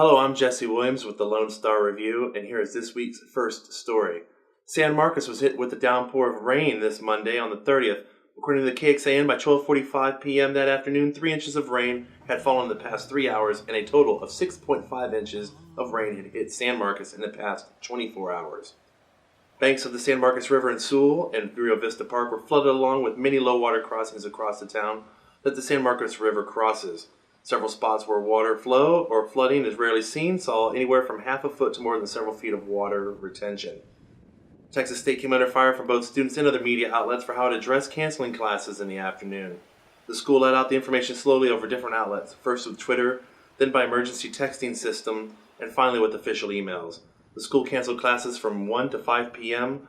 Hello, I'm Jesse Williams with the Lone Star Review, and here is this week's first story. San Marcos was hit with a downpour of rain this Monday on the 30th. According to the KXAN, by 12:45 p.m. that afternoon, 3 inches of rain had fallen in the past 3 hours, and a total of 6.5 inches of rain had hit San Marcos in the past 24 hours. Banks of the San Marcos River in Sewell and Rio Vista Park were flooded, along with many low-water crossings across the town that the San Marcos River crosses. Several spots where water flow or flooding is rarely seen saw anywhere from half a foot to more than several feet of water retention. Texas State came under fire from both students and other media outlets for how it addressed canceling classes in the afternoon. The school let out the information slowly over different outlets, first with Twitter, then by emergency texting system, and finally with official emails. The school canceled classes from 1 to 5 p.m.,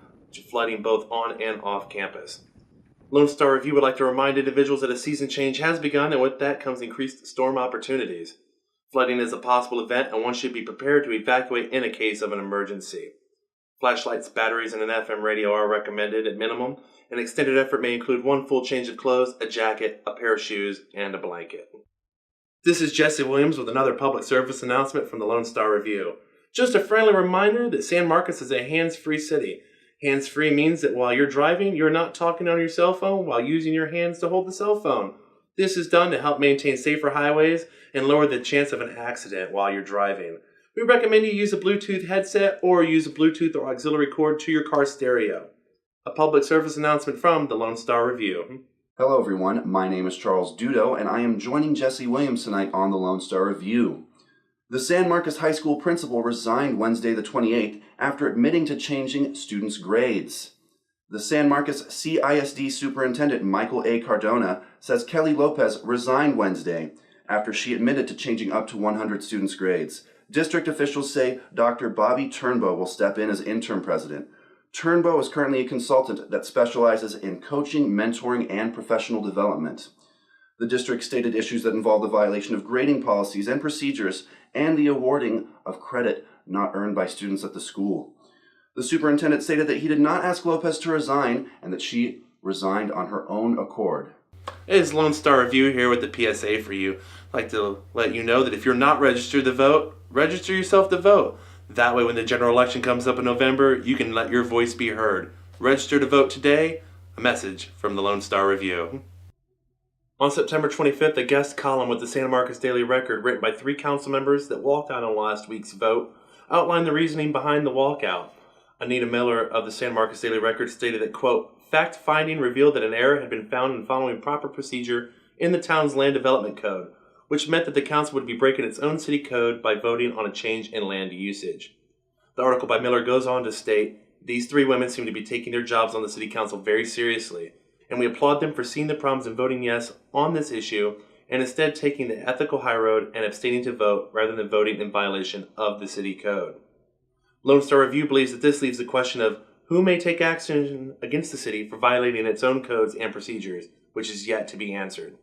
flooding both on and off campus. Lone Star Review would like to remind individuals that a season change has begun, and with that comes increased storm opportunities. Flooding is a possible event, and one should be prepared to evacuate in a case of an emergency. Flashlights, batteries, and an FM radio are recommended at minimum. An extended effort may include one full change of clothes, a jacket, a pair of shoes, and a blanket. This is Jesse Williams with another public service announcement from the Lone Star Review. Just a friendly reminder that San Marcos is a hands-free city. Hands-free means that while you're driving, you're not talking on your cell phone while using your hands to hold the cell phone. This is done to help maintain safer highways and lower the chance of an accident while you're driving. We recommend you use a Bluetooth headset or use a Bluetooth or auxiliary cord to your car stereo. A public service announcement from the Lone Star Review. Hello everyone, my name is Charles Dudo and I am joining Jesse Williams tonight on the Lone Star Review. The San Marcos High School principal resigned Wednesday the 28th after admitting to changing students' grades. The San Marcos CISD superintendent Michael A. Cardona says Kelly Lopez resigned Wednesday after she admitted to changing up to 100 students' grades. District officials say Dr. Bobby Turnbow will step in as interim president. Turnbow is currently a consultant that specializes in coaching, mentoring, and professional development. The district stated issues that involve the violation of grading policies and procedures and the awarding of credit not earned by students at the school. The superintendent stated that he did not ask Lopez to resign and that she resigned on her own accord. It's Lone Star Review here with the PSA for you. I'd like to let you know that if you're not registered to vote, register yourself to vote. That way when the general election comes up in November, you can let your voice be heard. Register to vote today. A message from the Lone Star Review. On September 25th, a guest column with the San Marcos Daily Record, written by 3 council members that walked out on last week's vote, outlined the reasoning behind the walkout. Anita Miller of the San Marcos Daily Record stated that, quote, fact-finding revealed that an error had been found in following proper procedure in the town's land development code, which meant that the council would be breaking its own city code by voting on a change in land usage. The article by Miller goes on to state, these 3 women seem to be taking their jobs on the city council very seriously, and we applaud them for seeing the problems and voting yes on this issue, and instead taking the ethical high road and abstaining to vote rather than voting in violation of the city code. Lone Star Review believes that this leaves the question of who may take action against the city for violating its own codes and procedures, which is yet to be answered.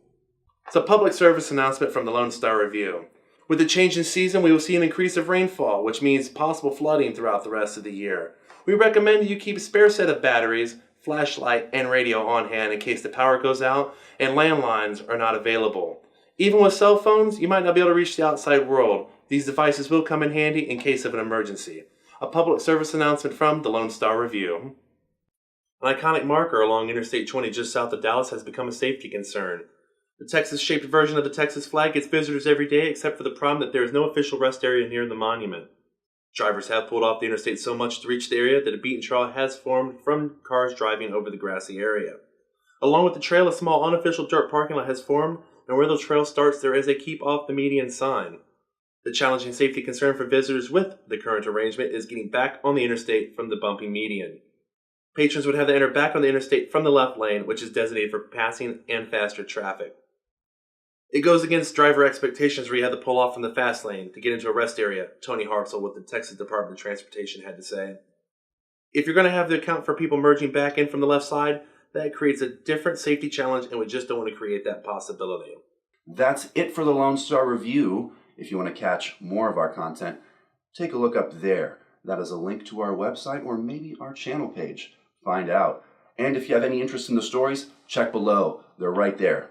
It's a public service announcement from the Lone Star Review. With the change in season, we will see an increase of rainfall, which means possible flooding throughout the rest of the year. We recommend that you keep a spare set of batteries, flashlight, and radio on hand in case the power goes out and landlines are not available. Even with cell phones, you might not be able to reach the outside world. These devices will come in handy in case of an emergency. A public service announcement from the Lone Star Review. An iconic marker along Interstate 20 just south of Dallas has become a safety concern. The Texas-shaped version of the Texas flag gets visitors every day, except for the problem that there is no official rest area near the monument. Drivers have pulled off the interstate so much to reach the area that a beaten trail has formed from cars driving over the grassy area. Along with the trail, a small unofficial dirt parking lot has formed, and where the trail starts, there is a keep off the median sign. The challenging safety concern for visitors with the current arrangement is getting back on the interstate from the bumpy median. Patrons would have to enter back on the interstate from the left lane, which is designated for passing and faster traffic. It goes against driver expectations where you have to pull off from the fast lane to get into a rest area, Tony Hartzell with the Texas Department of Transportation had to say. If you're going to have to account for people merging back in from the left side, that creates a different safety challenge, and we just don't want to create that possibility. That's it for the Lone Star Review. If you want to catch more of our content, take a look up there. That is a link to our website or maybe our channel page. Find out. And if you have any interest in the stories, check below. They're right there.